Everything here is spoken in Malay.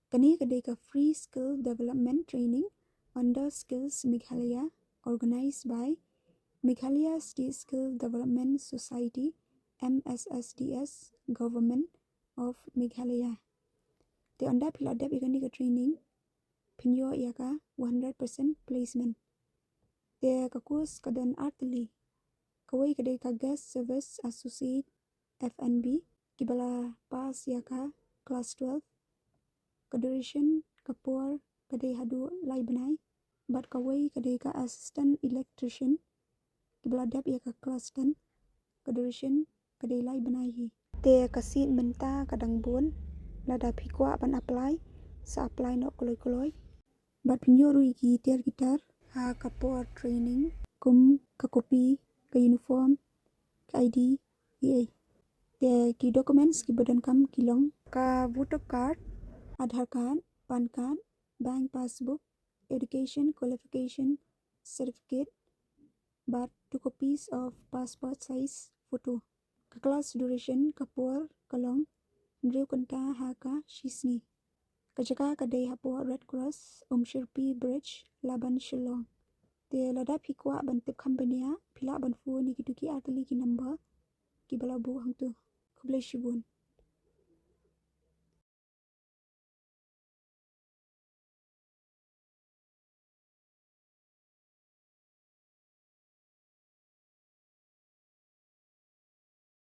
Kani kadai ka free skill development training under Skills Meghalaya organized by Meghalaya State Skill Development Society MSSDS Government of Meghalaya. The anda piladap ikani ka training pinyo ka 100% placement. The ka course kadan artili kawai kadai ka guest service associate FNB kibala pass ka class 12 ka duration kapur kadai hadu lai banai but kawai kadai ka assistant electrician kibaladap ka class 10 ka duration kadai lai banai hi te kasit mynta kadang bun Lada kwah ban apply sa apply no koloi but pinyoru iki tiar gitar ha kapur training kum ka kopi ka uniform ka ID te ki documents ki badan kam kilong ka voter card Aadhaar card, PAN card, bank passbook, education qualification certificate, but 2 copies of passport size photo. Ka class duration kapur kalong Drew kanta haka shisni. Kajaka kadai hapur Red Cross Shirpi Bridge Laban Shillong. Te lada kwah ban tip company pila ban fu ni kiduki atali ki number ki balabu hangtu. Kublai shibun.